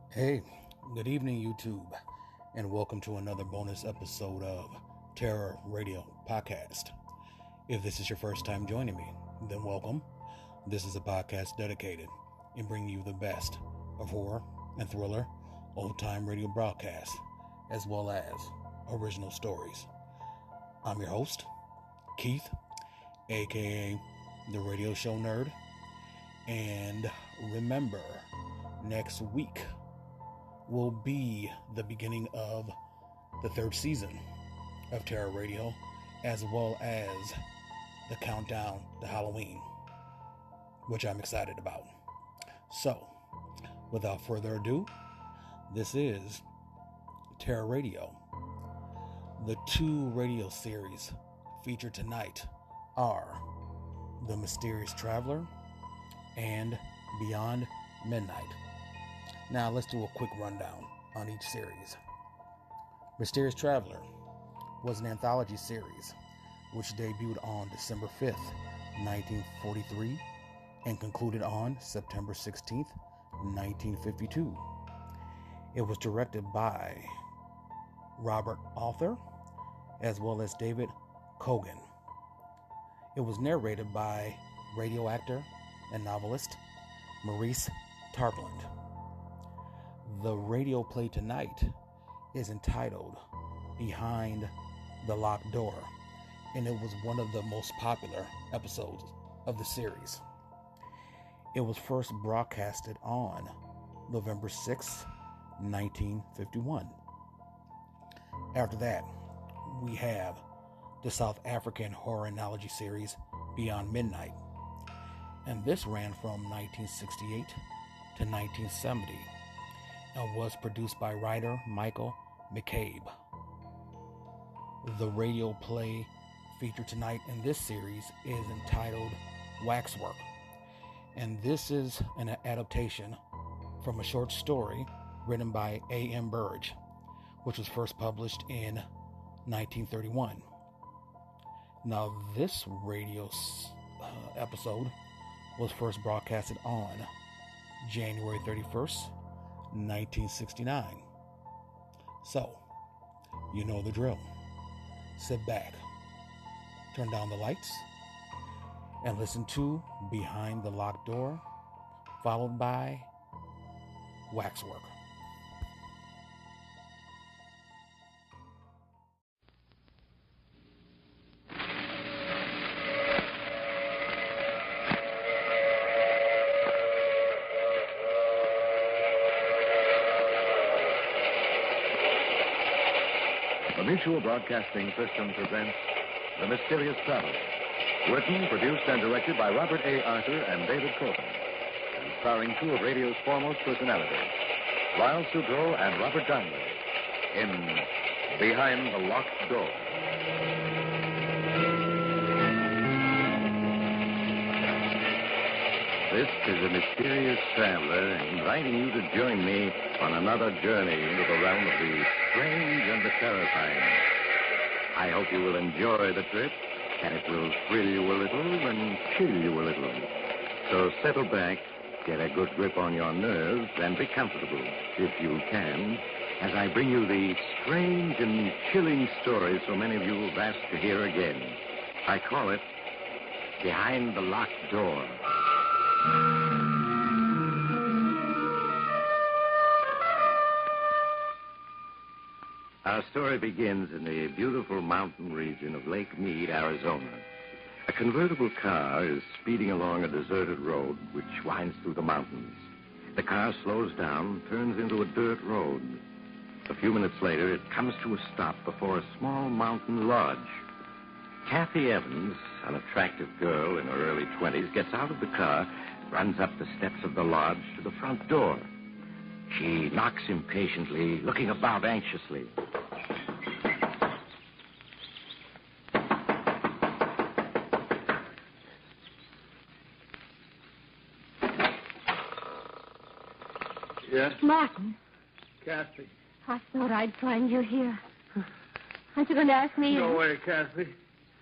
Hey, good evening, YouTube, and welcome to another bonus episode of Terror Radio Podcast. If this is your first time joining me, then welcome. This is a podcast dedicated in bringing you the best of horror and thriller, old-time radio broadcasts, as well as original stories. I'm your host, Keith, aka the Radio Show Nerd, and remember, next week will be the beginning of the third season of Terror Radio, as well as the countdown to Halloween, which I'm excited about. So, without further ado, this is Terror Radio. The two radio series featured tonight are The Mysterious Traveler and Beyond Midnight. Now let's do a quick rundown on each series. Mysterious Traveler was an anthology series which debuted on December 5th, 1943 and concluded on September 16th, 1952. It was directed by Robert Arthur as well as David Cogan. It was narrated by radio actor and novelist Maurice Tarpland. The radio play tonight is entitled Behind the Locked Door, and it was one of the most popular episodes of the series. It was first broadcasted on November 6, 1951. After that, we have the South African horror anthology series Beyond Midnight, and this ran from 1968 to 1970. And was produced by writer Michael McCabe. The radio play featured tonight in this series is entitled Waxwork, and this is an adaptation from a short story written by A.M. Burge, which was first published in 1931. Now, this radio episode was first broadcasted on January 31st, 1969. So, you know the drill. Sit back, turn down the lights, and listen to Behind the Locked Door, followed by Waxwork. The Mutual Broadcasting System presents The Mysterious Traveler, written, produced, and directed by Robert A. Arthur and David Cogan, and starring two of radio's foremost personalities, Lyle Sudrow and Robert Donnelly, in Behind the Locked Door. This is a mysterious traveler inviting you to join me on another journey into the realm of the strange and the terrifying. I hope you will enjoy the trip, and it will thrill you a little and chill you a little. So settle back, get a good grip on your nerves, and be comfortable, if you can, as I bring you the strange and chilling stories so many of you have asked to hear again. I call it Behind the Locked Door. Our story begins in the beautiful mountain region of Lake Mead, Arizona. A convertible car is speeding along a deserted road which winds through the mountains. The car slows down, turns into a dirt road. A few minutes later, it comes to a stop before a small mountain lodge. Kathy Evans, an attractive girl in her early 20s, gets out of the car, runs up the steps of the lodge to the front door. She knocks impatiently, looking about anxiously. Yes? Martin, Kathy. I thought I'd find you here. Aren't you going to ask me? Go away, Kathy.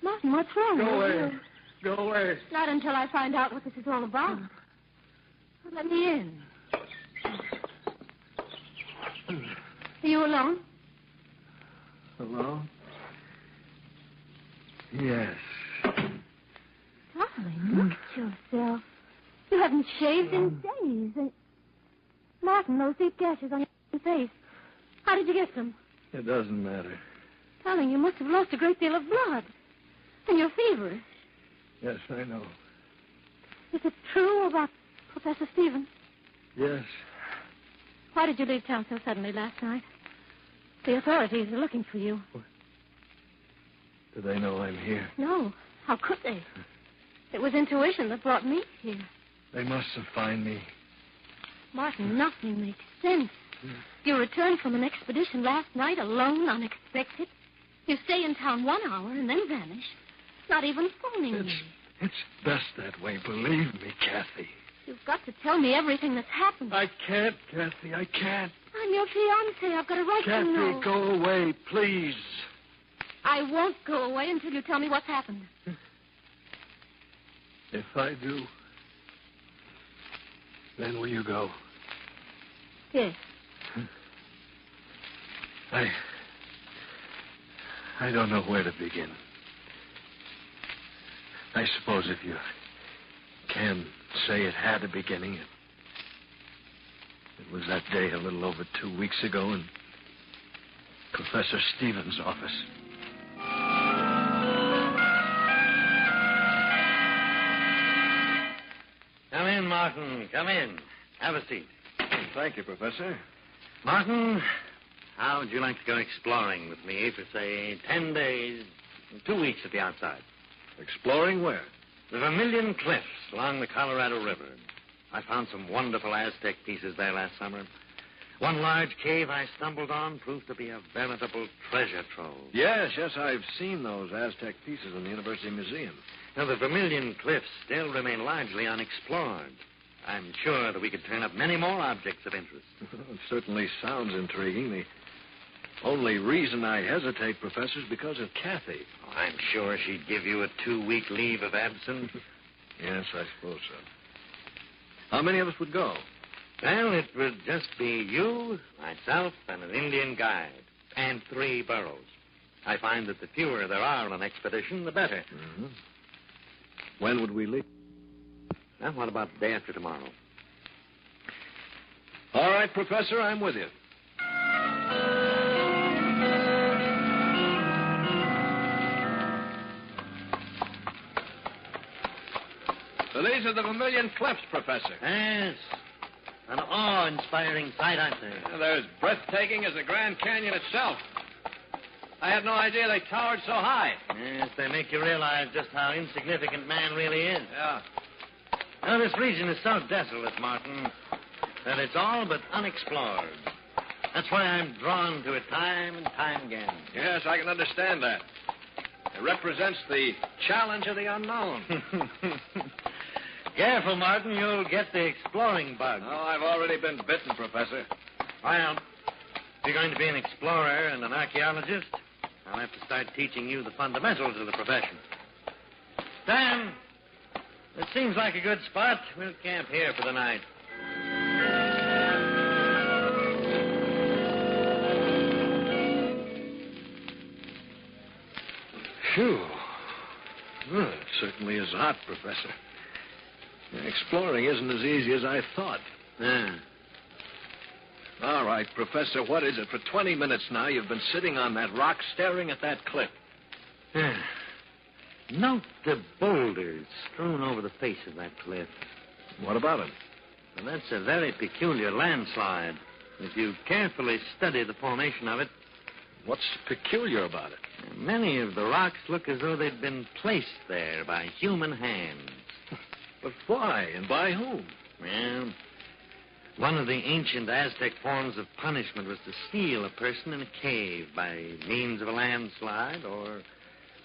Martin, what's wrong? Go with away. you? Go away. Not until I find out what this is all about. Let me in. you alone? Alone? Yes. Darling, look at yourself. You haven't shaved in days. And Martin, those deep gashes on your face. How did you get them? It doesn't matter. Darling, you must have lost a great deal of blood. And you're feverish. Yes, I know. Is it true about Professor Stevens? Yes. Why did you leave town so suddenly last night? The authorities are looking for you. Do they know I'm here? No. How could they? It was intuition that brought me here. They must have found me. Martin, nothing makes sense. You returned from an expedition last night alone, unexpected. You stay in town 1 hour and then vanish. Not even phoning me. It's best that way, believe me, Kathy. You've got to tell me everything that's happened. I can't, Kathy, I can't. I'm your fiancée. I've got a right to know. Kathy, go away, please. I won't go away until you tell me what's happened. If I do, then will you go? Yes. I don't know where to begin. I suppose if you can say it had a beginning, it was that day a little over 2 weeks ago in Professor Stevens' office. Come in, Martin. Come in. Have a seat. Thank you, Professor. Martin, how would you like to go exploring with me for, say, 10 days, 2 weeks at the outside? Exploring where? The Vermilion Cliffs along the Colorado River. I found some wonderful Aztec pieces there last summer. One large cave I stumbled on proved to be a veritable treasure trove. Yes, I've seen those Aztec pieces in the University Museum. Now, the Vermilion Cliffs still remain largely unexplored. I'm sure that we could turn up many more objects of interest. It certainly sounds intriguing. The only reason I hesitate, Professor, is because of Kathy. Oh, I'm sure she'd give you a 2-week leave of absence. Yes, I suppose so. How many of us would go? Well, it would just be you, myself, and an Indian guide, and 3 burros. I find that the fewer there are on an expedition, the better. Mm-hmm. When would we leave? Well, what about the day after tomorrow? All right, Professor, I'm with you. So these are the Vermilion Cliffs, Professor. Yes. An awe-inspiring sight, aren't they? They're as breathtaking as the Grand Canyon itself. I had no idea they towered so high. Yes, they make you realize just how insignificant man really is. Yeah. Now, this region is so desolate, Martin, that it's all but unexplored. That's why I'm drawn to it time and time again. Yes, I can understand that. It represents the challenge of the unknown. Careful, Martin. You'll get the exploring bug. Oh, I've already been bitten, Professor. Well, if you're going to be an explorer and an archaeologist, I'll have to start teaching you the fundamentals of the profession. Sam, it seems like a good spot. We'll camp here for the night. Phew. Well, it certainly is hot, Professor. Exploring isn't as easy as I thought. Yeah. All right, Professor, what is it? For 20 minutes now, you've been sitting on that rock staring at that cliff. Yeah. Note the boulders strewn over the face of that cliff. What about it? Well, that's a very peculiar landslide. If you carefully study the formation of it, What's peculiar about it? many of the rocks look as though they'd been placed there by human hands. But why and by whom? Well, one of the ancient Aztec forms of punishment was to seal a person in a cave by means of a landslide or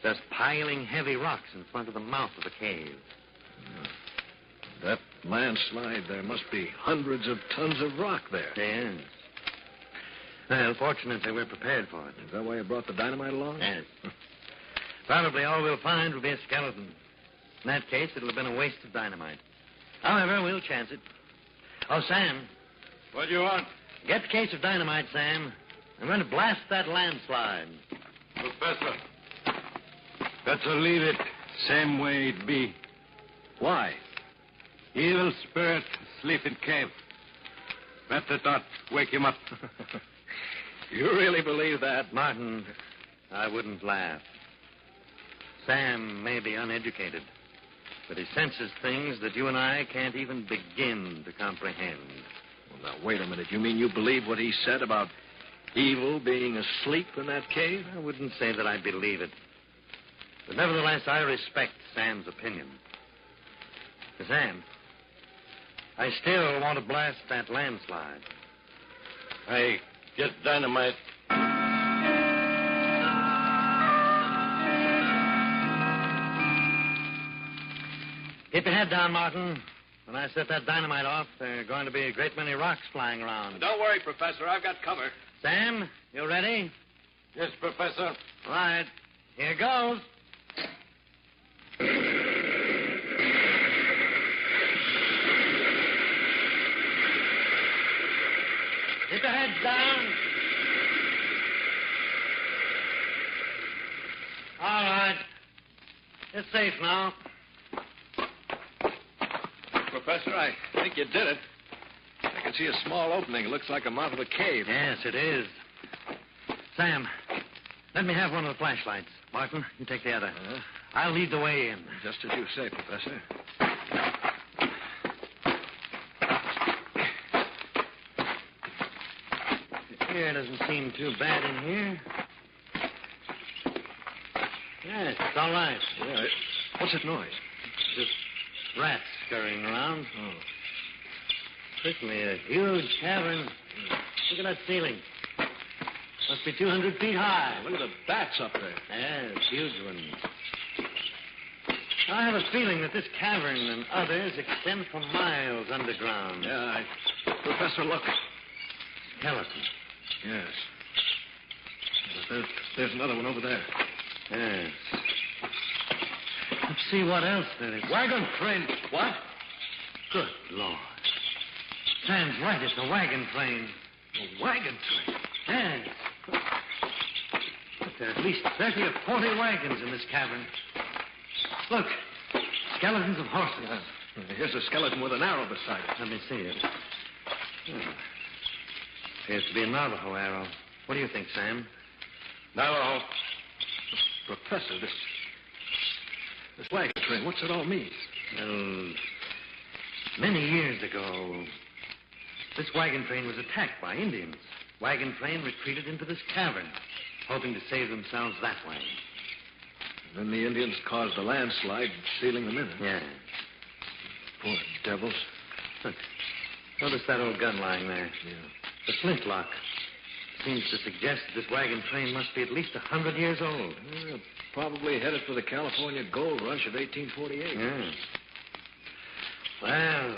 just piling heavy rocks in front of the mouth of the cave. That landslide, there must be hundreds of tons of rock there. Yes. Well, fortunately, we're prepared for it. Is that why you brought the dynamite along? Yes. Probably all we'll find will be a skeleton. In that case, it'll have been a waste of dynamite. However, we'll chance it. Oh, Sam. What do you want? Get the case of dynamite, Sam. I'm going to blast that landslide. Professor, better leave it same way it be. Why? Evil spirit sleep in cave. Better not wake him up. You really believe that? Martin, I wouldn't laugh. Sam may be uneducated, but he senses things that you and I can't even begin to comprehend. Well, now, wait a minute. You mean you believe what he said about evil being asleep in that cave? I wouldn't say that I believe it. But nevertheless, I respect Sam's opinion. Sam, I still want to blast that landslide. I get dynamite. Keep your head down, Martin. When I set that dynamite off, there are going to be a great many rocks flying around. Don't worry, Professor. I've got cover. Sam, you ready? Yes, Professor. All right. Here goes. Keep your heads down. All right. It's safe now. Professor, I think you did it. I can see a small opening. It looks like the mouth of a cave. Yes, it is. Sam, let me have one of the flashlights. Martin, you take the other. I'll lead the way in. Just as you say, Professor. Here doesn't seem too bad in here. Yes, it's all right. Yeah, what's that noise? Just rats scurrying around. Oh. Certainly a huge cavern. Look at that ceiling. Must be 200 feet high. Look at the bats up there. Yes, huge ones. I have a feeling that this cavern and others extend for miles underground. Yeah, Professor, look. Skeleton. Yes. But there's another one over there. Yes. Let's see what else there is. Wagon train. What? Good Lord. Sam's right. It's a wagon train. A wagon train? Yes. But there are at least 30 or 40 wagons in this cavern. Look. Skeletons of horses. Here's a skeleton with an arrow beside it. Let me see it. Oh. Appears to be a Navajo arrow. What do you think, Sam? Navajo. Professor, this wagon train, what's it all mean? Well, many years ago, this wagon train was attacked by Indians. Wagon train retreated into this cavern, hoping to save themselves that way. And then the Indians caused a landslide, sealing them in. Yeah. Poor devils. Look. Notice that old gun lying there. Yeah. The flintlock. Seems to suggest that this wagon train must be at least 100 years old. Yeah, probably headed for the California gold rush of 1848. Yeah. Well,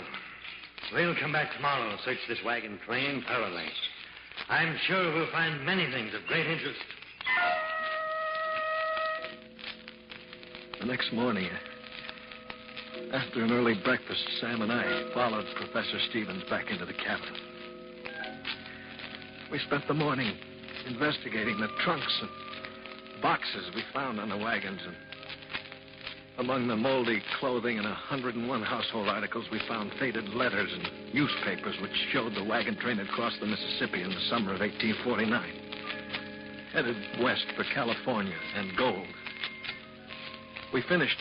we'll come back tomorrow and search this wagon train thoroughly. I'm sure we'll find many things of great interest. The next morning, after an early breakfast, Sam and I followed Professor Stevens back into the cabin. We spent the morning investigating the trunks and boxes we found on the wagons. And among the moldy clothing and 101 household articles, we found faded letters and newspapers which showed the wagon train had crossed the Mississippi in the summer of 1849, headed west for California and gold. We finished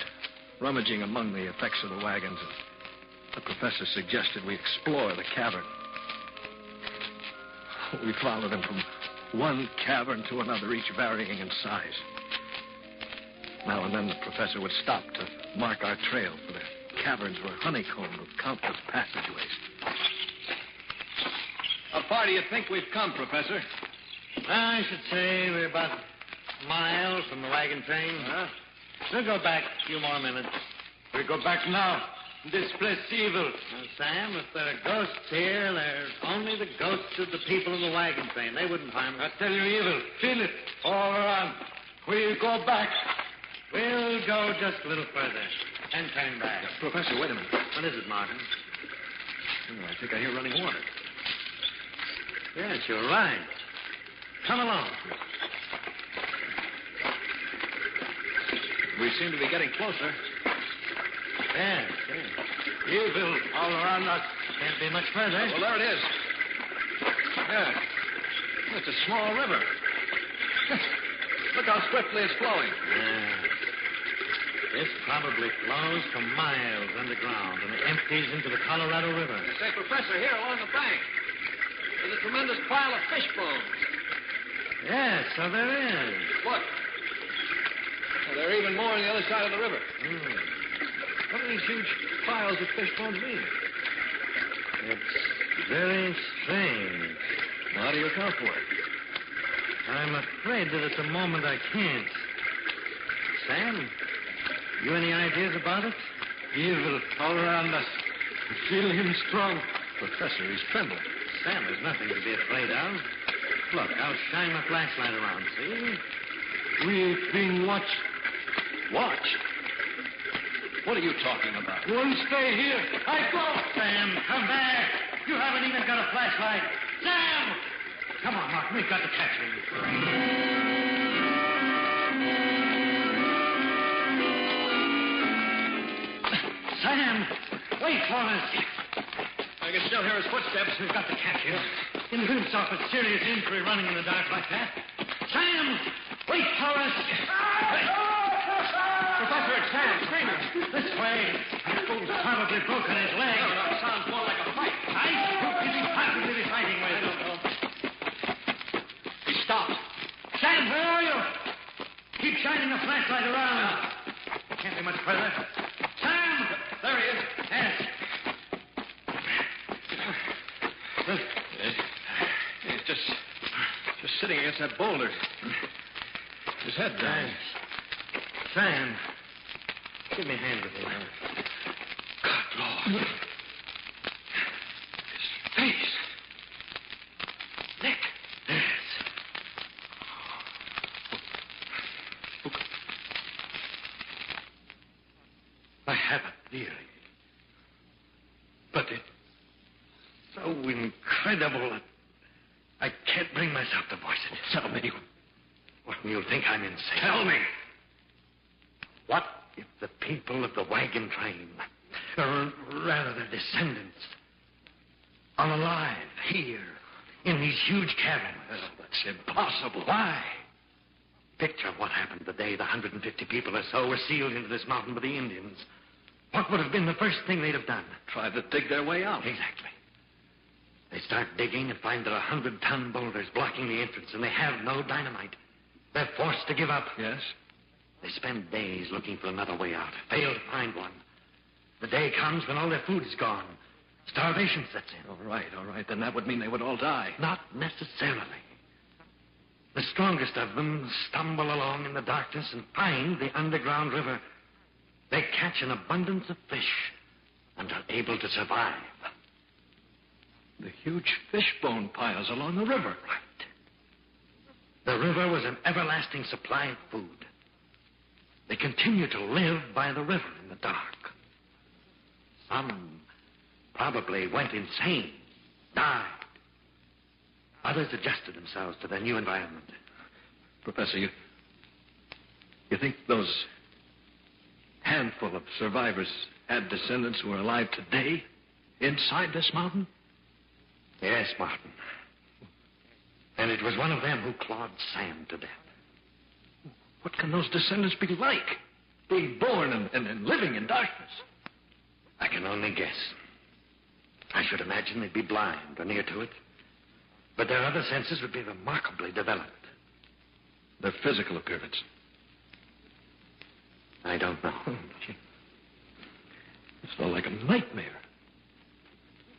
rummaging among the effects of the wagons, and the professor suggested we explore the cavern. We followed him from one cavern to another, each varying in size. Now and then the professor would stop to mark our trail, for the caverns were honeycombed with countless passageways. How far do you think we've come, Professor? I should say we're about a mile from the wagon train. Huh? We'll go back a few more minutes. We go back now. This place evil. Now, Sam, if there are ghosts here, they're only the ghosts of the people in the wagon train. They wouldn't harm us. I tell you, evil. Feel it. All around. We'll go back. We'll go just a little further and turn back. Professor, wait a minute. What is it, Martin? I think I hear running water. Yes, you're right. Come along. We seem to be getting closer. Yes. Evil all around us. Can't be much further. Well, there it is. Yeah. It's a small river. Look how swiftly it's flowing. This probably flows for miles underground and empties into the Colorado River. Say, Professor, here along the bank, there's a tremendous pile of fish bones. Yes, so there is. Look. Well, there are even more on the other side of the river. What do these huge piles of fish bones mean? It's very strange. How do you account for it? I'm afraid that at the moment I can't. Sam, you any ideas about it? Evil all around us. I feel him strong. Professor, he's trembling. Sam, there's nothing to be afraid of. Look, I'll shine my flashlight around, see? We've been watched. Watched? What are you talking about? We'll stay here. I go. Sam, come back. You haven't even got a flashlight. Sam! Come on, Martin. We've got to catch him. Sam! Wait for us. I can still hear his footsteps. We've got to catch him. In glimpse off a serious injury running in the dark like that. Sam! Wait for us. Professor, it's Sam. Screaming. This way. That fool's probably broken his leg. No, it sounds more like a fight. Who could he possibly be fighting with? I don't know. He stopped. Sam, where are you? Keep shining the flashlight around. Can't be much further. Sam! There he is. Yes. He's just sitting against that boulder. His head down. Sam, give me a hand with him. Good Lord. His face. Nick. Yes. I have a theory. But it's so incredible that I can't bring myself to voice it. Tell me. Well, you'll think I'm insane. Tell me. What if the people of the wagon train, or rather their descendants, are alive here in these huge caverns? Well, that's impossible. Why? Picture what happened the day the 150 people or so were sealed into this mountain by the Indians. What would have been the first thing they'd have done? Tried to dig their way out. Exactly. They start digging and find there are 100-ton boulders blocking the entrance, and they have no dynamite. They're forced to give up. Yes? They spend days looking for another way out, fail to find one. The day comes when all their food is gone. Starvation sets in. All right. Then that would mean they would all die. Not necessarily. The strongest of them stumble along in the darkness and find the underground river. They catch an abundance of fish and are able to survive. The huge fish bone piles along the river. Right. The river was an everlasting supply of food. They continue to live by the river in the dark. Some probably went insane, died. Others adjusted themselves to their new environment. Professor, you think those handful of survivors had descendants who are alive today inside this mountain? Yes, Martin. And it was one of them who clawed Sam to death. What can those descendants be like? Being born and living in darkness. I can only guess. I should imagine they'd be blind or near to it. But their other senses would be remarkably developed. Their physical appearance. I don't know. It's all like a nightmare.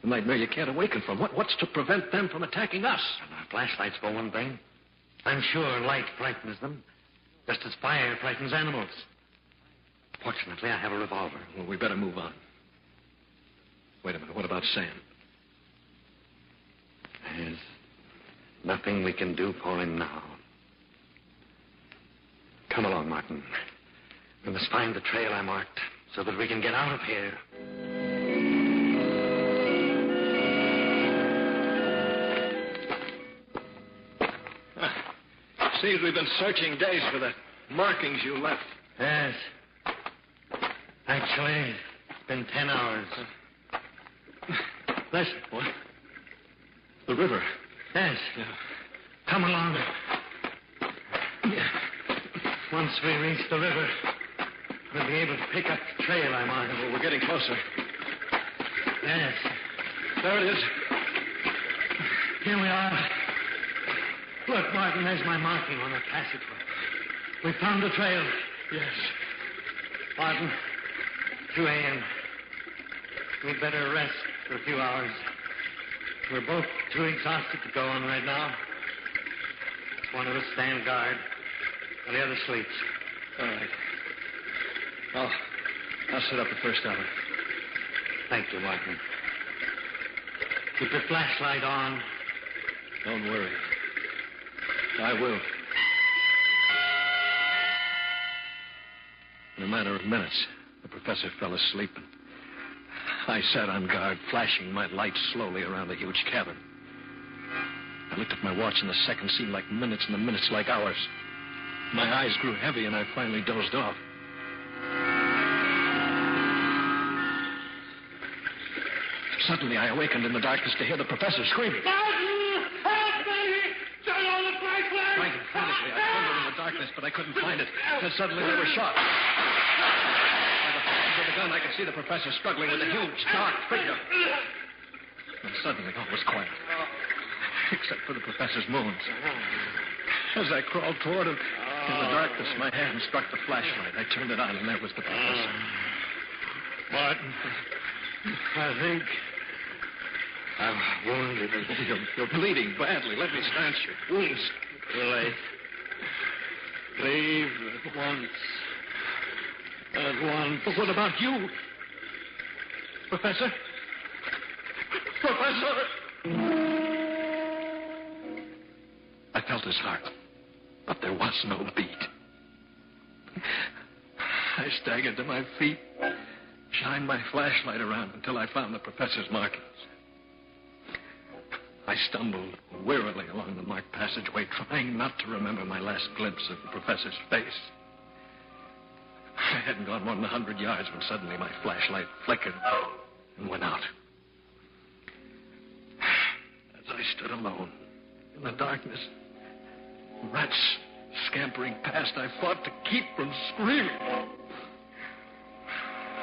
A nightmare you can't awaken from. What's to prevent them from attacking us? Our flashlights, for one thing. I'm sure light frightens them, just as fire frightens animals. Fortunately, I have a revolver. Well, we better move on. Wait a minute. What about Sam? There's nothing we can do for him now. Come along, Martin. We must find the trail I marked so that we can get out of here. seems we've been searching days for the markings you left. Yes. Actually, it's been 10 hours. Listen. What? The river. Yes. Yeah. Come along. Once we reach the river, we'll be able to pick up the trail I'm on. Well, we're getting closer. Yes. There it is. Here we are. Look, Martin, there's my marking on the passageway. We found the trail. Yes. Martin, 2 a.m. We'd better rest for a few hours. We're both too exhausted to go on right now. One of us stand guard, and the other sleeps. All right. I'll set up the first hour. Thank you, Martin. Keep your flashlight on. Don't worry. I will. In a matter of minutes, the professor fell asleep, and I sat on guard, flashing my light slowly around the huge cabin. I looked at my watch, and the seconds seemed like minutes, and the minutes like hours. My eyes grew heavy, and I finally dozed off. Suddenly, I awakened in the darkness to hear the professor screaming. Martin! Help me! Turn on the flashlight! Frightened frantically, I trembled in the darkness, but I couldn't find it. Then suddenly, there was shot. By the flash of the gun, I could see the professor struggling with a huge, dark figure. And suddenly, all was quiet, except for the professor's moans. As I crawled toward him, in the darkness, my hand struck the flashlight. I turned it on, and there was the professor. Martin, I think I'm wounded. You're bleeding badly. Let me stanch your wounds. Too late. Leave at once. At once. But what about you? Professor? Professor! I felt his heart, but there was no beat. I staggered to my feet, shined my flashlight around until I found the professor's markings. I stumbled wearily along the marked passageway, trying not to remember my last glimpse of the professor's face. I hadn't gone more than 100 yards when suddenly my flashlight flickered and went out. As I stood alone in the darkness, rats scampering past, I fought to keep from screaming.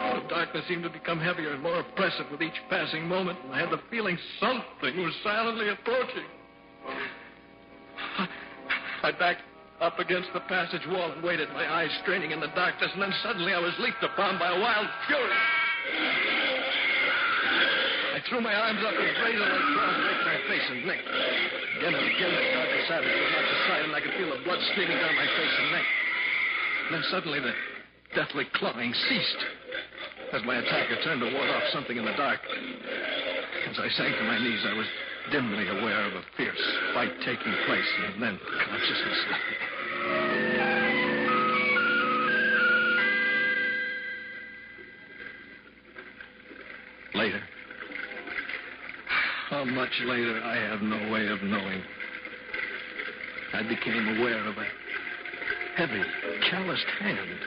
The darkness seemed to become heavier and more oppressive with each passing moment, and I had the feeling something was silently approaching. I backed up against the passage wall and waited, my eyes straining in the darkness, and then suddenly I was leaped upon by a wild fury. I threw my arms up and razor-like claws raked my face and neck. Again and again, the darker savage was knocked aside, and I could feel the blood streaming down my face and neck. And then suddenly the deathly clawing ceased as my attacker turned to ward off something in the dark. As I sank to my knees, I was dimly aware of a fierce fight taking place, and then consciousness left me. Later. How much later, I have no way of knowing. I became aware of a heavy, calloused hand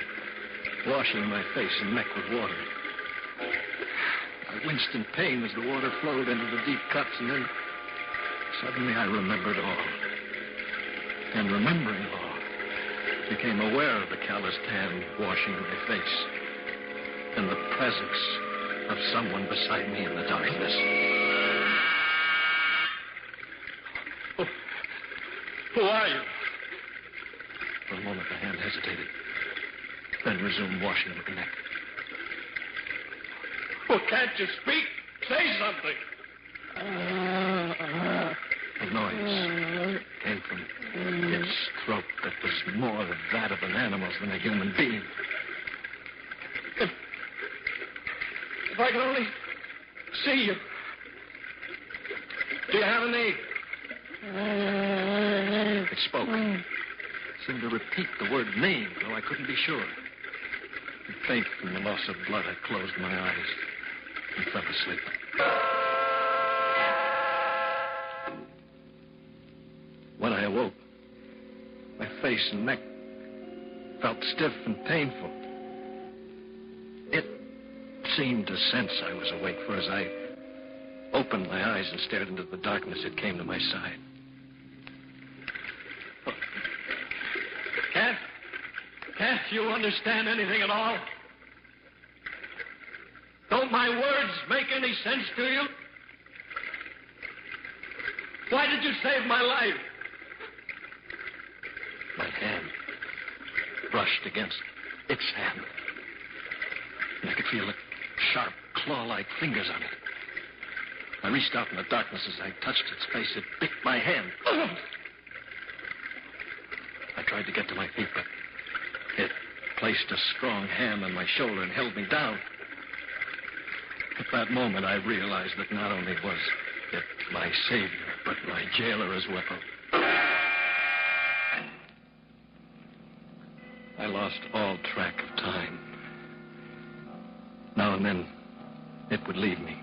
washing my face and neck with water. I winced in pain as the water flowed into the deep cuts, and then suddenly I remembered all. And remembering all, became aware of the calloused hand washing my face and the presence of someone beside me in the darkness. Who are you? For a moment, the hand hesitated, then resumed washing my neck. Well, can't you speak? Say something. A noise came from its throat that was more that of an animal's than a human being. If I could only see you. Do you have a name? It spoke. It seemed to repeat the word name, though I couldn't be sure. Faint from the loss of blood, I closed my eyes and fell asleep. When I awoke, my face and neck felt stiff and painful. It seemed to sense I was awake, for as I opened my eyes and stared into the darkness, it came to my side. Can't you understand anything at all? Don't my words make any sense to you? Why did you save my life? My hand brushed against its hand. And I could feel the sharp, claw-like fingers on it. I reached out in the darkness. As I touched its face, it bit my hand. I tried to get to my feet, but it placed a strong hand on my shoulder and held me down. At that moment, I realized that not only was it my savior, but my jailer as well. I lost all track of time. Now and then, it would leave me.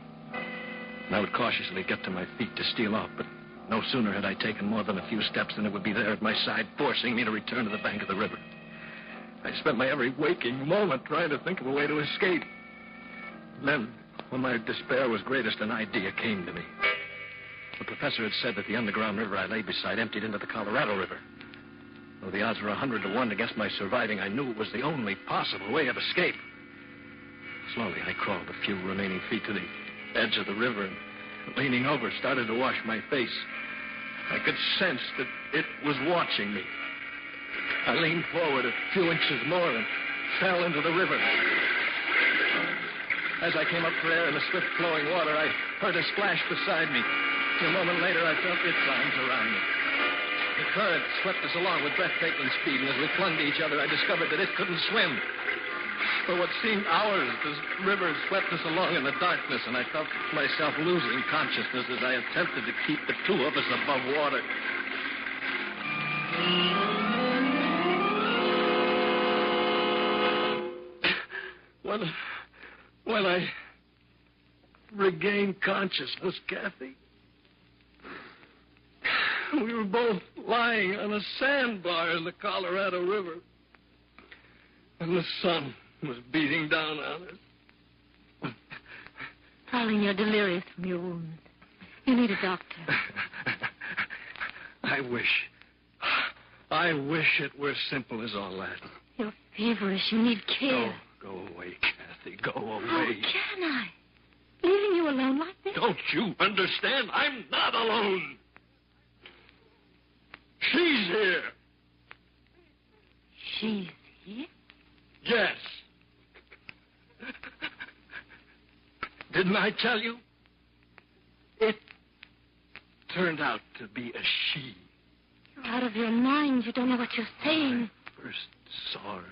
And I would cautiously get to my feet to steal off, but no sooner had I taken more than a few steps than it would be there at my side, forcing me to return to the bank of the river. I spent my every waking moment trying to think of a way to escape. Then, when my despair was greatest, an idea came to me. The professor had said that the underground river I lay beside emptied into the Colorado River. Though the odds were 100 to 1 against my surviving, I knew it was the only possible way of escape. Slowly, I crawled the few remaining feet to the edge of the river and, leaning over, started to wash my face. I could sense that it was watching me. I leaned forward a few inches more and fell into the river. As I came up for air in the swift flowing water, I heard a splash beside me. A moment later, I felt its arms around me. The current swept us along with breathtaking speed, and as we clung to each other, I discovered that it couldn't swim. For what seemed hours, the river swept us along in the darkness, and I felt myself losing consciousness as I attempted to keep the two of us above water. When I regained consciousness, Kathy, we were both lying on a sandbar in the Colorado River, and the sun was beating down on us. Darling, you're delirious from your wounds. You need a doctor. I wish it were simple as all that. You're feverish. You need care. Go away, Kathy. Go away. How can I? Leaving you alone like this? Don't you understand? I'm not alone. She's here. She's here? Yes. Didn't I tell you? It turned out to be a she. You're out of your mind. You don't know what you're saying. I first saw her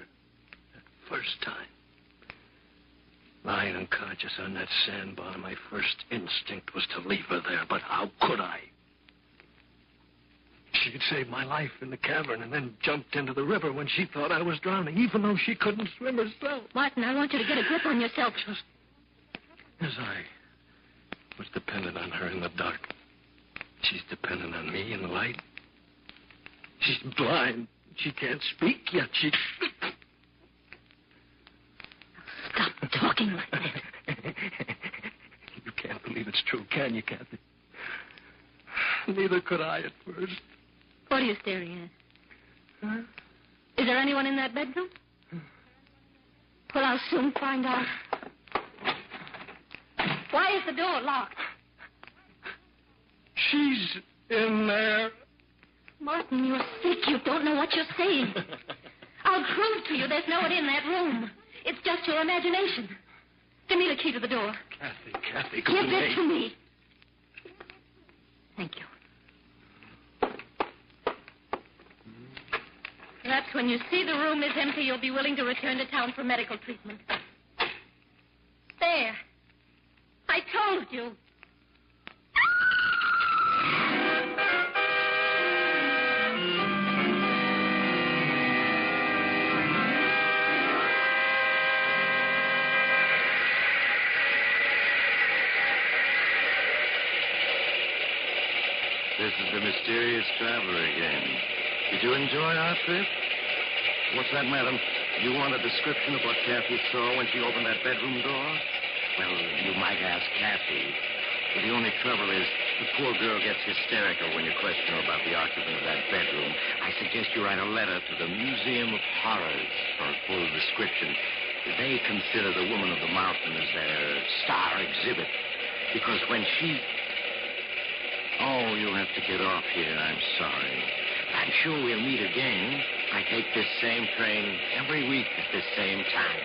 that first time. Lying unconscious on that sandbar, my first instinct was to leave her there, but how could I? She had saved my life in the cavern and then jumped into the river when she thought I was drowning, even though she couldn't swim herself. Martin, I want you to get a grip on yourself. Just as I was dependent on her in the dark, she's dependent on me in the light. She's blind. She can't speak, yet she... Stop talking like that. You can't believe it's true, can you, Kathy? Neither could I at first. What are you staring at? Huh? Is there anyone in that bedroom? Well, I'll soon find out. Why is the door locked? She's in there. Martin, you're sick. You don't know what you're saying. I'll prove to you there's no one in that room. It's just your imagination. Give me the key to the door. Kathy, Give it to me. Thank you. Perhaps when you see the room is empty, you'll be willing to return to town for medical treatment. There. I told you. This is the mysterious traveler again. Did you enjoy our trip? What's that, madam? You want a description of what Kathy saw when she opened that bedroom door? Well, you might ask Kathy. But the only trouble is the poor girl gets hysterical when you question her about the occupant of that bedroom. I suggest you write a letter to the Museum of Horrors for a full description. They consider the Woman of the Mountain as their star exhibit. Because when she... Oh, you'll have to get off here. I'm sorry. I'm sure we'll meet again. I take this same train every week at this same time.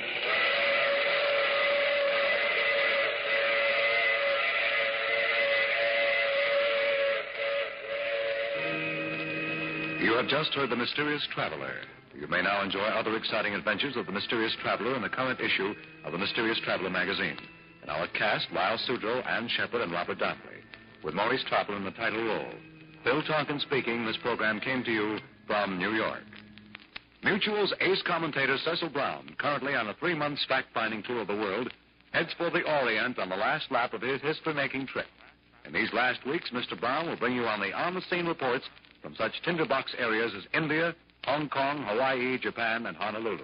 You have just heard The Mysterious Traveler. You may now enjoy other exciting adventures of The Mysterious Traveler in the current issue of The Mysterious Traveler magazine. In our cast, Lyle Sudrow, Ann Shepard, and Robert Donnelly, with Maurice Traveler in the title role. Bill Tonkin speaking. This program came to you from New York. Mutual's ace commentator Cecil Brown, currently on a 3-month fact-finding tour of the world, heads for the Orient on the last lap of his history-making trip. In these last weeks, Mr. Brown will bring you on-the-scene reports from such tinderbox areas as India, Hong Kong, Hawaii, Japan, and Honolulu.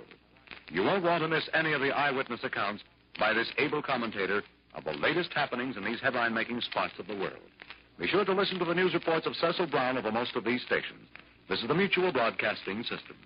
You won't want to miss any of the eyewitness accounts by this able commentator of the latest happenings in these headline-making spots of the world. Be sure to listen to the news reports of Cecil Brown over most of these stations. This is the Mutual Broadcasting System.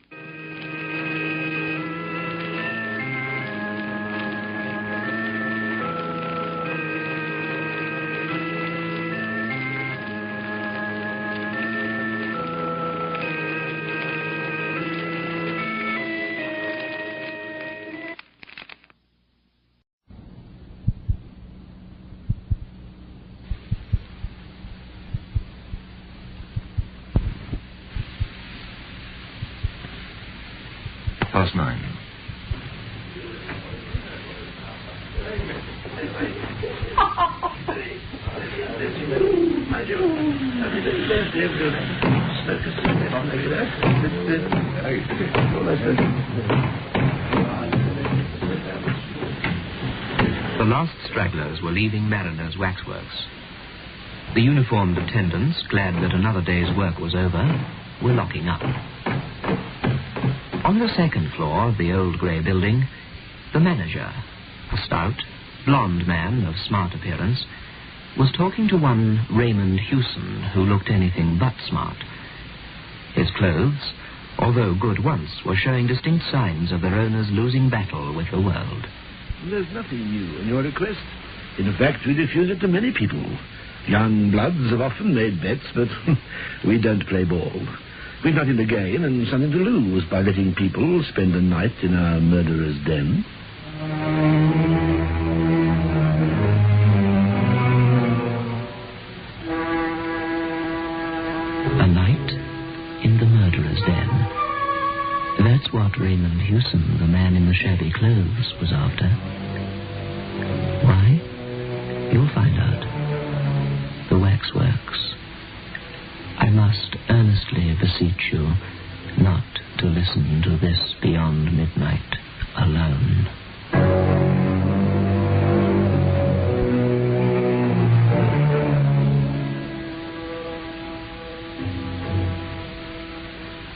Past 9. The last stragglers were leaving Mariner's Waxworks. The uniformed attendants, glad that another day's work was over, were locking up. On the second floor of the old grey building, the manager, a stout, blond man of smart appearance, was talking to one Raymond Hewson, who looked anything but smart. His clothes, although good once, were showing distinct signs of their owner's losing battle with the world. There's nothing new in your request. In fact, we refuse it to many people. Young bloods have often made bets, but we don't play ball. We've nothing to gain and something to lose by letting people spend a night in our murderer's den. A night in the murderer's den. That's what Raymond Hewson, the man in the shabby clothes, was after. Why? You'll find out. The Waxworks. I must earnestly beseech you not to listen to this Beyond Midnight alone.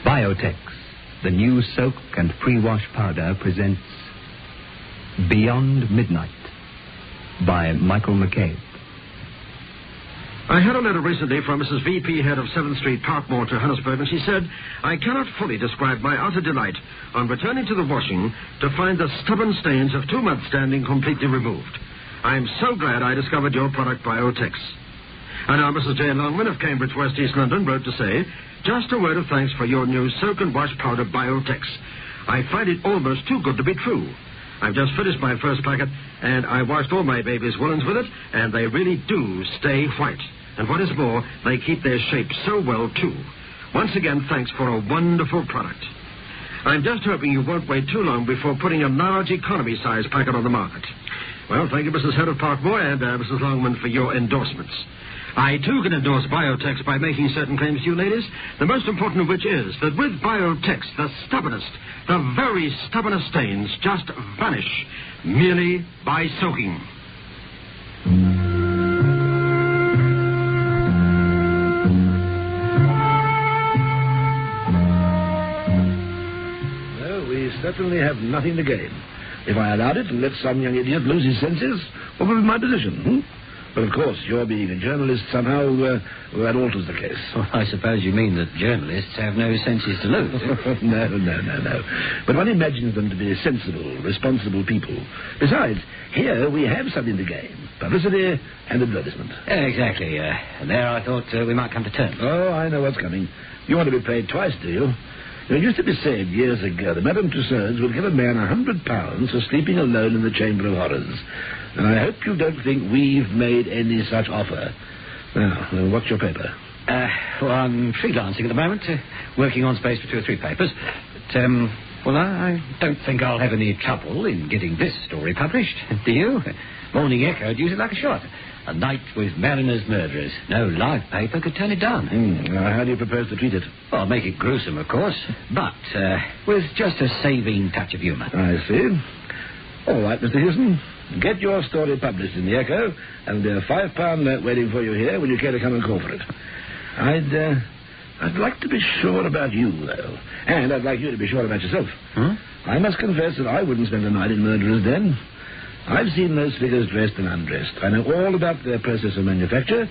Biotex, the new soak and pre-wash powder, presents Beyond Midnight by Michael McCabe. I had a letter recently from Mrs. V.P., head of 7th Street, Parkmore, Johannesburg, and she said, I cannot fully describe my utter delight on returning to the washing to find the stubborn stains of 2 months' standing completely removed. I am so glad I discovered your product, Biotex. And now Mrs. J. Longman of Cambridge, West East London, wrote to say, just a word of thanks for your new soak and wash powder, Biotex. I find it almost too good to be true. I've just finished my first packet, and I washed all my baby's woolens with it, and they really do stay white. And what is more, they keep their shape so well, too. Once again, thanks for a wonderful product. I'm just hoping you won't wait too long before putting a large economy-size packet on the market. Well, thank you, Mrs. Head of Parkmore, and Mrs. Longman, for your endorsements. I, too, can endorse Biotex by making certain claims to you, ladies, the most important of which is that with Biotex, the stubbornest, the very stubbornest stains just vanish merely by soaking. certainly have nothing to gain. If I allowed it and let some young idiot lose his senses, what would be my position? But, of course, your being a journalist somehow, that alters the case. Well, I suppose you mean that journalists have no senses to lose. No. But one imagines them to be sensible, responsible people. Besides, here we have something to gain. Publicity and advertisement. Exactly. And there I thought we might come to terms. Oh, I know what's coming. You want to be paid twice, do you? It used to be said years ago that Madame Tussauds would give a man £100 for sleeping alone in the Chamber of Horrors. And I hope you don't think we've made any such offer. Now, what's your paper? Well, I'm freelancing at the moment, working on space for 2 or 3 papers. But, well, I don't think I'll have any trouble in getting this story published. Do you? Morning Echo would use it like a shot. A night with Mariner's murderers. No live paper could turn it down. How do you propose to treat it? Well, make it gruesome, of course, but with just a saving touch of humour. I see. All right, Mr. Houston. Get your story published in the Echo, and there'll be a £5 note waiting for you here when you care to come and call for it. I'd like to be sure about you, though. And I'd like you to be sure about yourself. I must confess that I wouldn't spend a night in Murderer's Den. I've seen those figures dressed and undressed. I know all about their process of manufacture.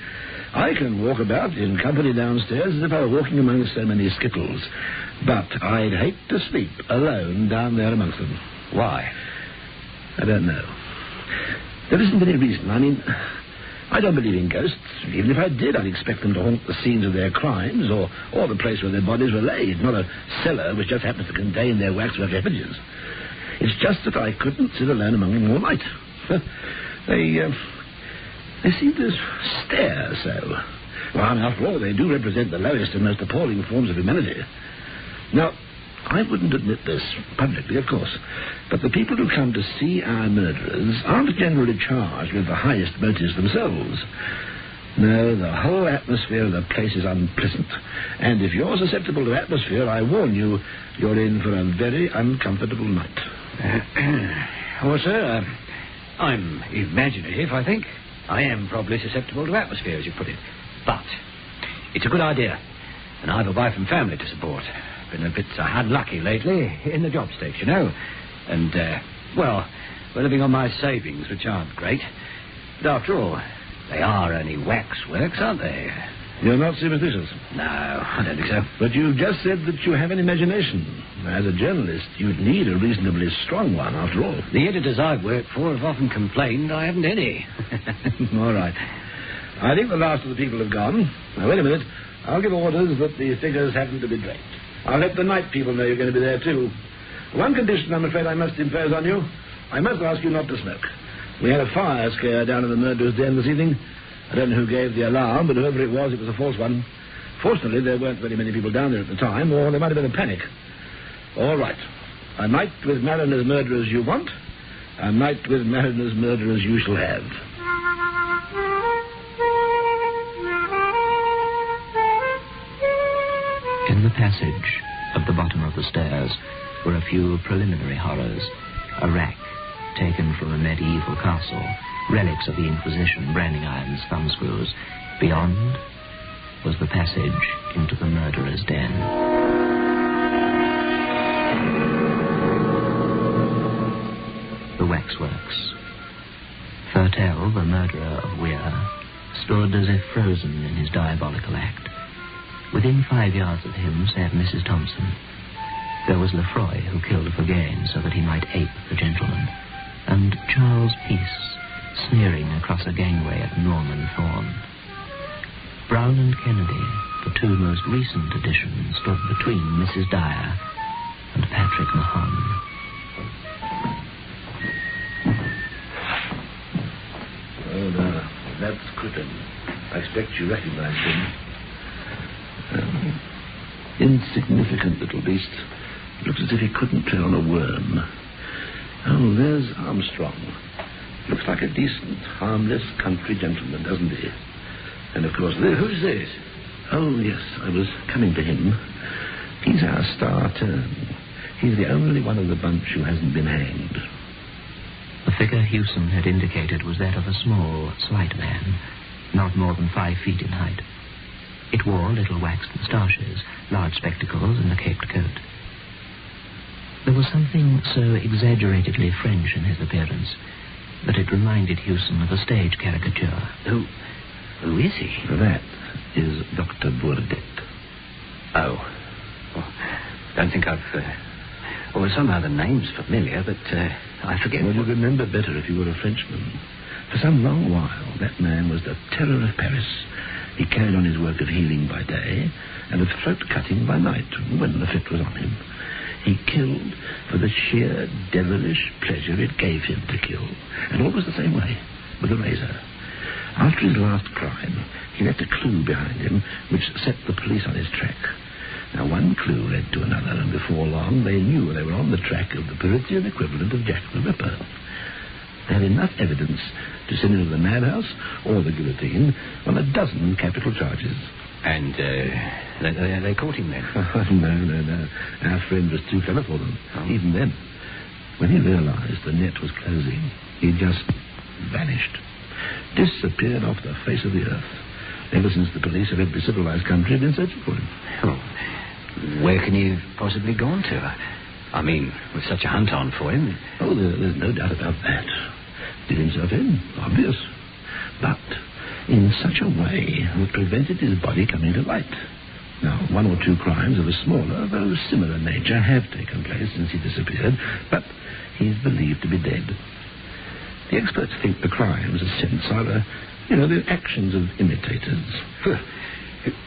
I can walk about in company downstairs as if I were walking among so many skittles. But I'd hate to sleep alone down there amongst them. Why? I don't know. There isn't any reason. I mean, I don't believe in ghosts. Even if I did, I'd expect them to haunt the scenes of their crimes or the place where their bodies were laid, not a cellar which just happens to contain their waxwork effigies. It's just that I couldn't sit alone among them all night. They seem to stare so. Well, after all, they do represent the lowest and most appalling forms of humanity. Now, I wouldn't admit this publicly, of course, but the people who come to see our murderers aren't generally charged with the highest motives themselves. No, the whole atmosphere of the place is unpleasant. And if you're susceptible to atmosphere, I warn you, you're in for a very uncomfortable night. Well, sir, I'm imaginative, I think. I am probably susceptible to atmosphere, as you put it. But it's a good idea. And I've a wife and family to support. Been a bit unlucky lately in the job stakes, you know. And, well, we're living on my savings, which aren't great. But after all, they are only waxworks, aren't they? You're not superstitious? No, I don't think so. But you've just said that you have an imagination. As a journalist, you'd need a reasonably strong one, after all. The editors I've worked for have often complained I haven't any. All right. I think the last of the people have gone. Now, wait a minute. I'll give orders that the figures happen to be draped. I'll let the night people know you're going to be there, too. One condition, I'm afraid, I must impose on you. I must ask you not to smoke. We had a fire scare down in the murderer's den this evening. I don't know who gave the alarm, but whoever it was a false one. Fortunately, there weren't very many people down there at the time, or there might have been a panic. All right. A night with Mariner's murderers you want. A night with Mariner's murderers you shall have. In the passage at the bottom of the stairs were a few preliminary horrors. A rack taken from a medieval castle, relics of the Inquisition, branding irons, thumbscrews. Beyond was the passage into the murderer's den. The waxworks. Thurtell, the murderer of Weir, stood as if frozen in his diabolical act. Within 5 yards of him sat Mrs. Thompson. There was Lefroy, who killed for gain so that he might ape the gentleman, and Charles Peace, sneering across a gangway at Norman Thorne. Brown and Kennedy, the 2 most recent additions, stood between Mrs. Dyer and Patrick Mahon. Oh, no, that's Crippen. I expect you recognize him. Insignificant little beast. Looks as if he couldn't tread on a worm. Oh, there's Armstrong. Looks like a decent, harmless country gentleman, doesn't he? And, of course, who's this? Oh, yes, I was coming to him. He's our star turn. He's the only one of the bunch who hasn't been hanged. The figure Hewson had indicated was that of a small, slight man, not more than 5 feet in height. It wore little waxed moustaches, large spectacles, and a caped coat. There was something so exaggeratedly French in his appearance that it reminded Hewson of a stage caricature. Who is he? That is Dr. Bourdet. Oh. Well, don't think I've... well, somehow the name's familiar, but I forget... Well, you'd remember better if you were a Frenchman. For some long while, that man was the terror of Paris. He carried on his work of healing by day and of throat cutting by night, when the fit was on him. He killed for the sheer devilish pleasure it gave him to kill. And always the same way, with a razor. After his last crime, he left a clue behind him which set the police on his track. Now, one clue led to another, and before long they knew they were on the track of the Parisian equivalent of Jack the Ripper. They had enough evidence to send him to the madhouse or the guillotine on 12 capital charges. And they caught him then? No. Our friend was too clever for them, even then. When he realized the net was closing, he just vanished. Disappeared off the face of the earth. Ever since the police of every civilized country have been searching for him. Oh, where can he have possibly gone to? I mean, with such a hunt on for him. Oh, there's no doubt about that. Did himself in, obvious. But in such a way that prevented his body coming to light. Now, 1 or 2 crimes of a smaller, though similar nature have taken place since he disappeared, but he's believed to be dead. The experts think the crimes, in a sense, are, the actions of imitators.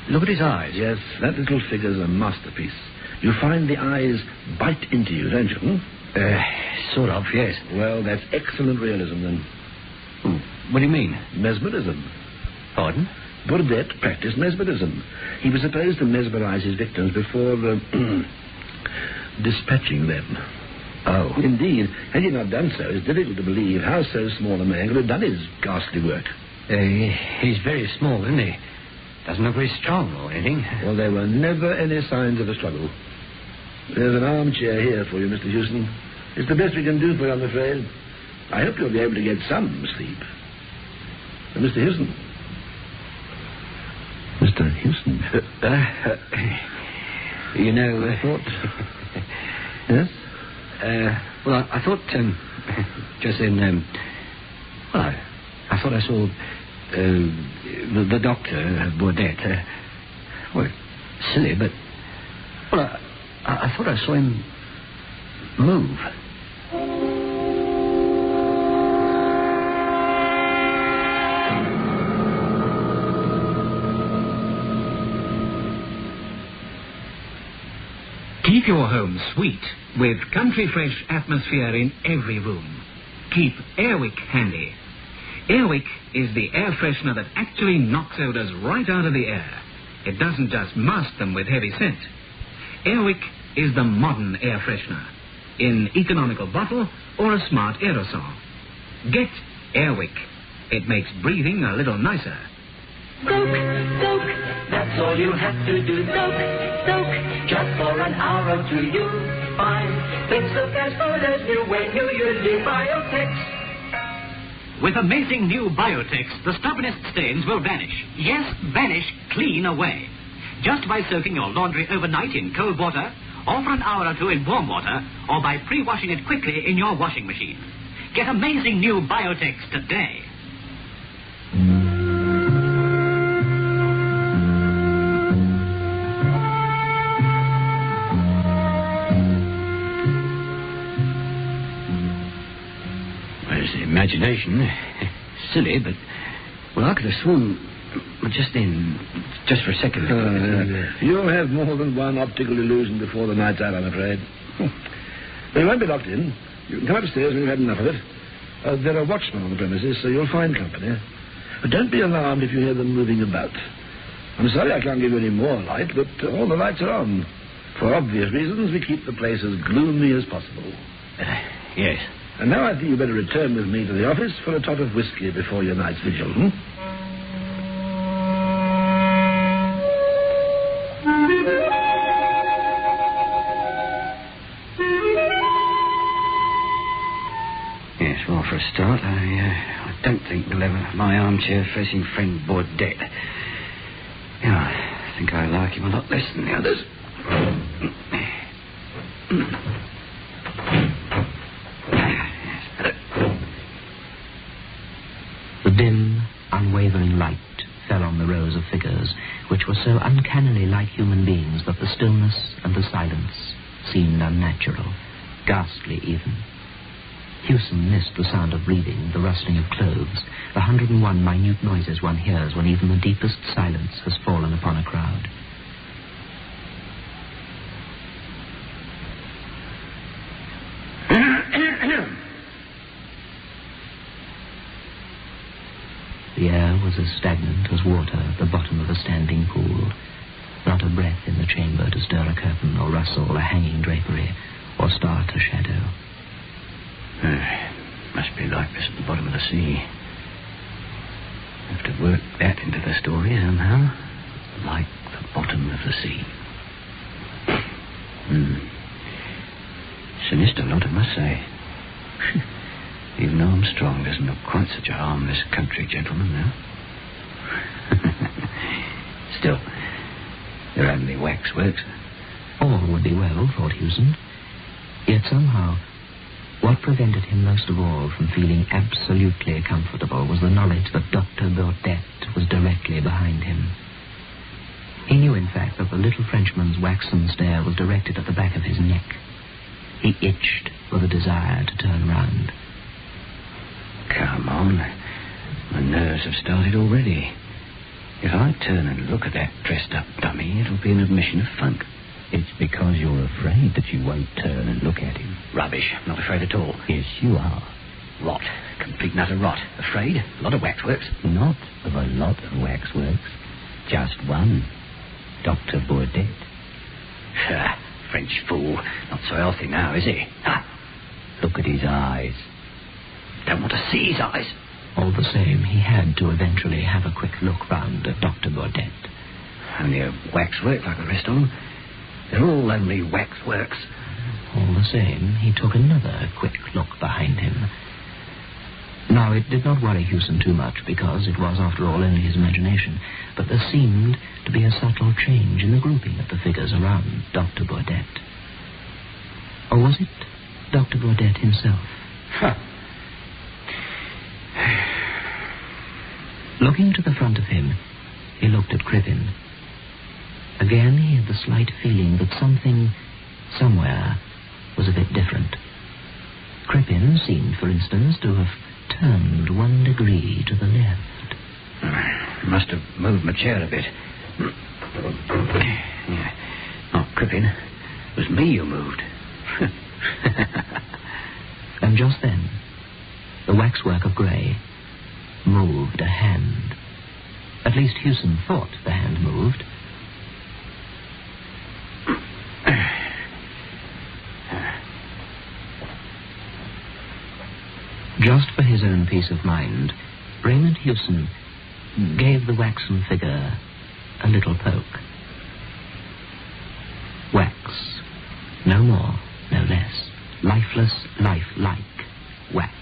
Look at his eyes. Yes, that little figure's a masterpiece. You find the eyes bite into you, don't you? Sort of, yes. Well, that's excellent realism, then. What do you mean? Mesmerism. Pardon? Bourdet practiced mesmerism. He was supposed to mesmerize his victims before dispatching them. Oh. Indeed, had he not done so, it's difficult to believe how so small a man could have done his ghastly work. He's very small, isn't he? Doesn't look very strong or anything. Well, there were never any signs of a struggle. There's an armchair here for you, Mr. Hewson. It's the best we can do for you, I'm afraid. I hope you'll be able to get some sleep. Mr. Hewson. Mr. Hewson. You know... I thought... Yes? Well, I thought, just then, I thought I saw, the doctor, Bourdet, well, silly, but, well, I thought I saw him move. Keep your home sweet with country fresh atmosphere in every room. Keep Airwick handy. Airwick is the air freshener that actually knocks odors right out of the air. It doesn't just mask them with heavy scent. Airwick is the modern air freshener in economical bottle or a smart aerosol. Get Airwick. It makes breathing a little nicer. Soak, soak, that's all you have to do. Soak, soak, just for an hour or two you'll find things look as good as new when you use the Biotex. With amazing new Biotex, the stubbornest stains will vanish. Yes, vanish clean away. Just by soaking your laundry overnight in cold water, or for an hour or two in warm water, or by pre-washing it quickly in your washing machine. Get amazing new Biotex today. Imagination. Silly, but... Well, I could have sworn... Just for a second. You'll have more than one optical illusion before the night's out, I'm afraid. But you won't be locked in. You can come upstairs when you've had enough of it. There are watchmen on the premises, so you'll find company. But don't be alarmed if you hear them moving about. I'm sorry I can't give you any more light, but all the lights are on. For obvious reasons, we keep the place as gloomy as possible. Yes. And now I think you'd better return with me to the office for a tot of whiskey before your night's vigil, Yes, well, for a start, I don't think we'll ever have my armchair facing friend Bourdet. Yeah, I think I like him a lot less than the others. were so uncannily like human beings that the stillness and the silence seemed unnatural, ghastly even. Hewson missed the sound of breathing, the rustling of clothes, the 101 minute noises one hears when even the deepest silence has fallen upon a crowd. The air was as stagnant as water at the bottom of a standing pool. Not a breath in the chamber to stir a curtain or rustle a hanging drapery or start a shadow. Must be like this at the bottom of the sea. Have to work that into the story somehow. Like the bottom of the sea. Sinister lot, I must say. Even Armstrong doesn't look quite such a harmless country gentleman now. Still, they're only waxworks. All would be well, thought Hewson. Yet somehow, what prevented him most of all from feeling absolutely comfortable was the knowledge that Dr. Burdett was directly behind him. He knew, in fact, that the little Frenchman's waxen stare was directed at the back of his neck. He itched with a desire to turn round. Come on. My nerves have started already. If I turn and look at that dressed-up dummy, it'll be an admission of funk. It's because you're afraid that you won't turn and look at him. Rubbish. Not afraid at all. Yes, you are. Rot. Complete and utter rot. Afraid? A lot of waxworks. Not of a lot of waxworks. Just one. Dr. Burdett. French fool. Not so healthy now, is he? Look at his eyes. Don't want to see his eyes. All the same, he had to eventually have a quick look round at Dr. Burdett. Only a waxwork like the rest of them. They're all only waxworks. All the same, he took another quick look behind him. Now, it did not worry Hewson too much, because it was, after all, only his imagination. But there seemed to be a subtle change in the grouping of the figures around Dr. Burdett. Or was it Dr. Burdett himself? Looking to the front of him, he looked at Crippen. Again, he had the slight feeling that something, somewhere, was a bit different. Crippen seemed, for instance, to have turned 1 degree to the left. Must have moved my chair a bit. Not Crippen. It was me who moved. And just then, the waxwork of grey moved a hand. At least Hewson thought the hand moved. Just for his own peace of mind, Raymond Hewson gave the waxen figure a little poke. Wax. No more, no less. Lifeless, lifelike wax.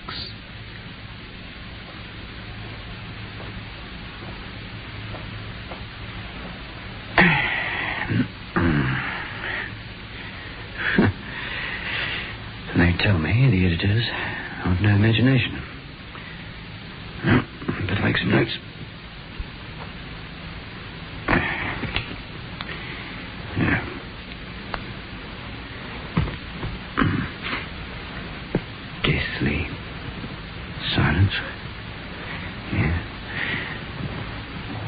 They tell me, the editors, I've no imagination. Better make some notes. Deathly silence. Yeah.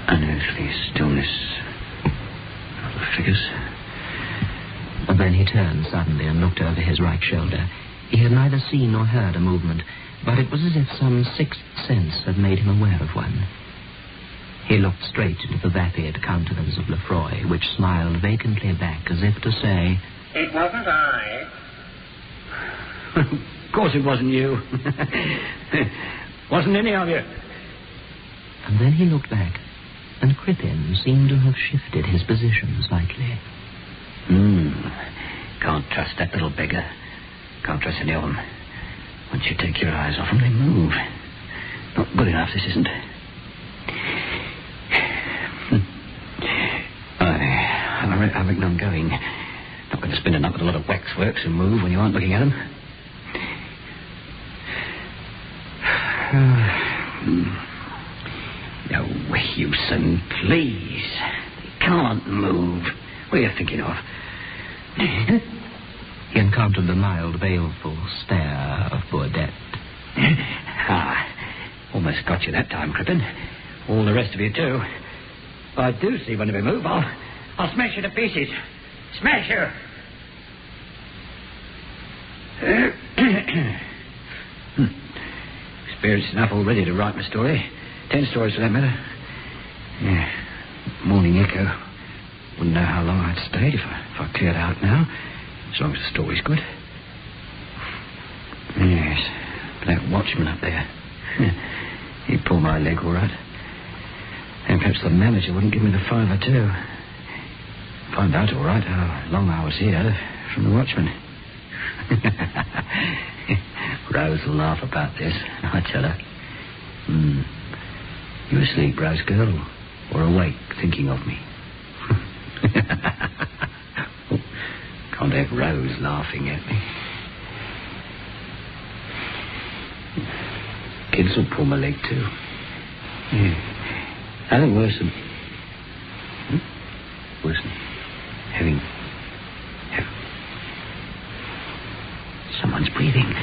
Unearthly stillness of the figures. And then he turned suddenly and looked over his right shoulder. He had neither seen nor heard a movement, but it was as if some sixth sense had made him aware of one. He looked straight into the vapid countenance of Lefroy, which smiled vacantly back as if to say, "It wasn't I." Of course it wasn't you. Wasn't any of you. And then he looked back, and Crippen seemed to have shifted his position slightly. Can't trust that little beggar. Can't trust any of them. Once you take your eyes off them, they move. Not good enough, this isn't. I reckon I'm going. Not going to spend a night with a lot of waxworks who move when you aren't looking at them. Oh, Hewson, please. can't move. What are you thinking of? He encountered the mild, baleful stare of Burdett. Almost got you that time, Crippen. All the rest of you, too. If I do see one of you move, I'll smash you to pieces. Smash you! Experienced enough already to write my story. 10 stories for that matter. Yeah. Morning Echo. Wouldn't know how long I'd stayed if I cleared out now. As long as the story's good. Yes. That watchman up there. He'd pull my leg all right. And perhaps the manager wouldn't give me the $5 or $2. Find out all right how long I was here from the watchman. Rose will laugh about this, I tell her. You asleep, Rose girl, or awake thinking of me? Can't have Rose laughing at me. Kids will pull my leg too. Yeah. Nothing worse than... Worse than having... Someone's breathing.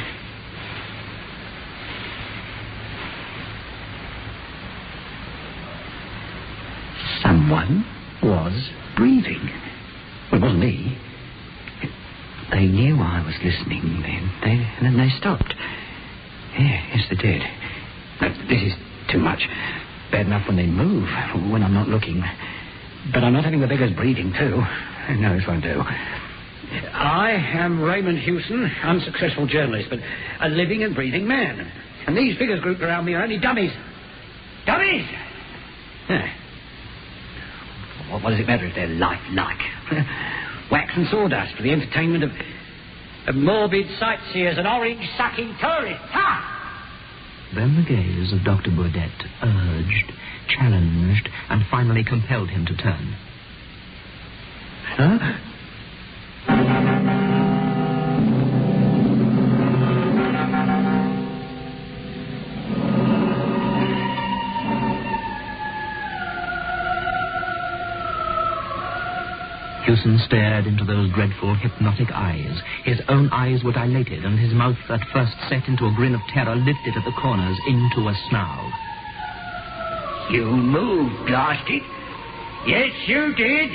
Someone was breathing. Well, it wasn't me. They knew I was listening then. And then they stopped. Yeah, yes, they did. This is too much. Bad enough when they move, when I'm not looking. But I'm not having the beggars breathing, too. No, this won't do. I am Raymond Hewson, unsuccessful journalist, but a living and breathing man. And these figures grouped around me are only dummies. Dummies! Yeah. What does it matter if they're lifelike? Wax and sawdust for the entertainment of morbid sightseers and orange-sucking tourists. Ha! Then the gaze of Dr. Burdett urged, challenged, and finally compelled him to turn. Huh? Hewson stared into those dreadful, hypnotic eyes. His own eyes were dilated, and his mouth, at first set into a grin of terror, lifted at the corners into a snarl. You moved, blasted. Yes, you did.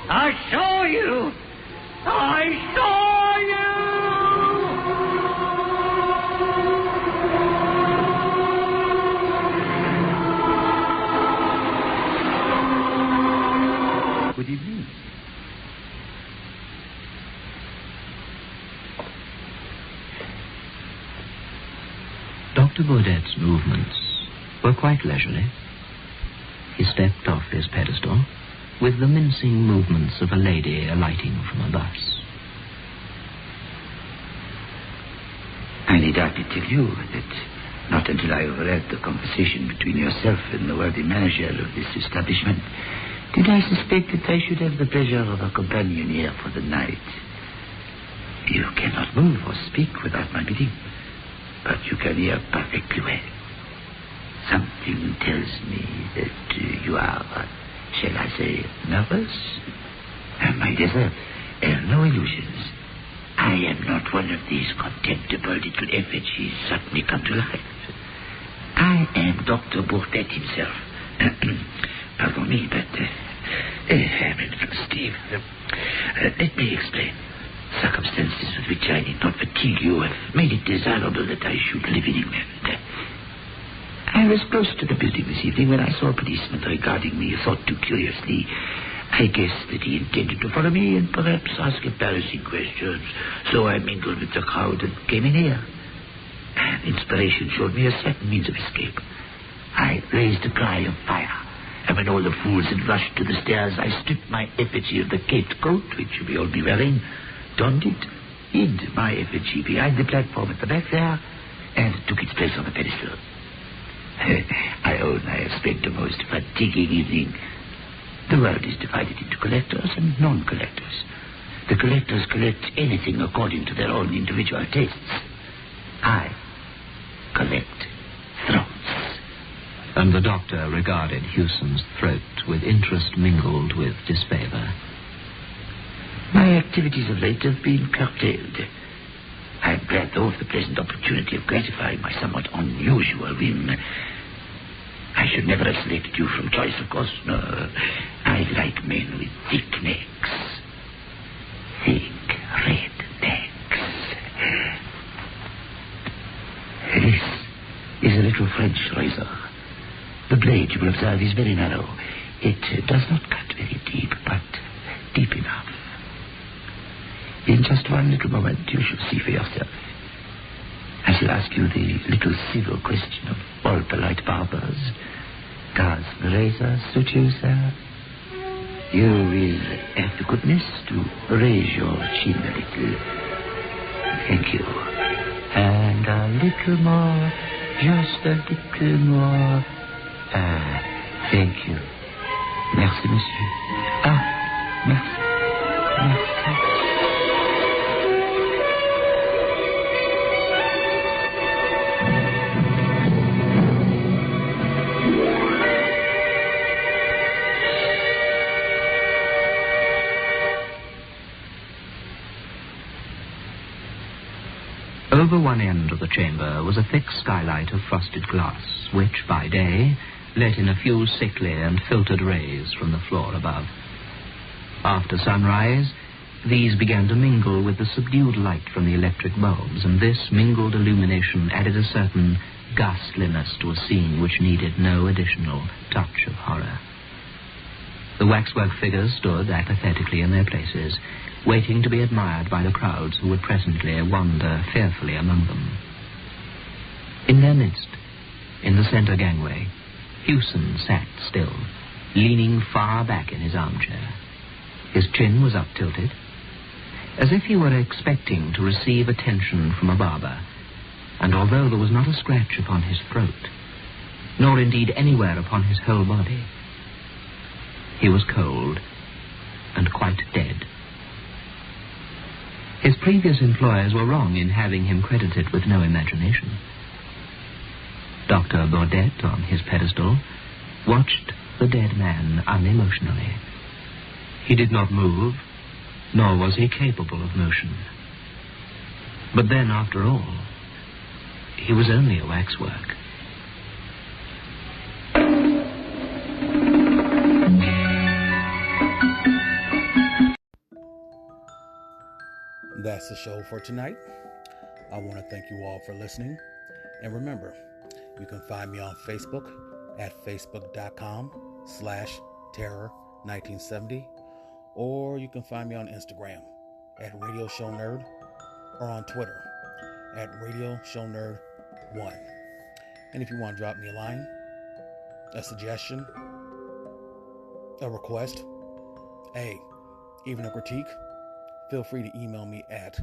I saw you. I saw you. Good evening. Dr. Burdett's movements were quite leisurely. He stepped off his pedestal with the mincing movements of a lady alighting from a bus. I need hardly tell you that not until I overheard the conversation between yourself and the worthy manager of this establishment did I suspect that I should have the pleasure of a companion here for the night. You cannot move or speak without my bidding, but you can hear perfectly well. Something tells me that you are, shall I say, nervous? My dear sir, have no illusions. I am not one of these contemptible little effigies suddenly come to life. I am Dr. Burdett himself. Pardon me, but... Steve, let me explain. Circumstances with which I need not fatigue you have made it desirable that I should live in England. I was close to the building this evening when I saw a policeman regarding me, thought too curiously. I guessed that he intended to follow me and perhaps ask embarrassing questions, so I mingled with the crowd and came in here. Inspiration showed me a certain means of escape. I raised a cry of fire, and when all the fools had rushed to the stairs, I stripped my effigy of the caped coat, which you may all be wearing, donned it, hid my effigy behind the platform at the back there, and took its place on the pedestal. I own I have spent a most fatiguing evening. The world is divided into collectors and non-collectors. The collectors collect anything according to their own individual tastes. I collect throats. And the doctor regarded Hewson's throat with interest mingled with disfavor. My activities of late have been curtailed. I am glad, though, of the pleasant opportunity of gratifying my somewhat unusual whim. I should never have selected you from choice, of course. No, I like men with thick necks. Thick red necks. This is a little French razor. The blade, you will observe, is very narrow. It does not cut very deep, but deep enough. In just one little moment, you shall see for yourself. I shall ask you the little civil question of all polite barbers. Does the razor suit you, sir? You will have the goodness to raise your chin a little. Thank you. And a little more. Just a little more. Thank you. Merci, monsieur. Merci. Merci. Over one end of the chamber was a thick skylight of frosted glass, which, by day, let in a few sickly and filtered rays from the floor above. After sunrise, these began to mingle with the subdued light from the electric bulbs, and this mingled illumination added a certain ghastliness to a scene which needed no additional touch of horror. The waxwork figures stood apathetically in their places, waiting to be admired by the crowds who would presently wander fearfully among them. In their midst, in the center gangway, Hewson sat still, leaning far back in his armchair. His chin was up-tilted, as if he were expecting to receive attention from a barber, and although there was not a scratch upon his throat, nor indeed anywhere upon his whole body, he was cold and quite dead. His previous employers were wrong in having him credited with no imagination. Dr. Baudet, on his pedestal, watched the dead man unemotionally. He did not move, nor was he capable of motion. But then, after all, he was only a waxwork. That's the show for tonight. I want to thank you all for listening. And remember, you can find me on Facebook at facebook.com/terror1970, or you can find me on Instagram at Radio Show Nerd, or on Twitter at Radio Show Nerd 1. And if you want to drop me a line, a suggestion, a request, even a critique, feel free to email me at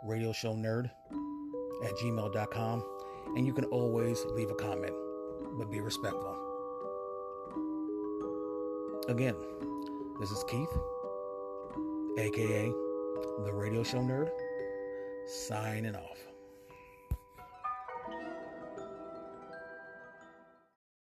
radioshownerd@gmail.com, and you can always leave a comment, but be respectful. Again, this is Keith, aka The Radio Show Nerd, signing off.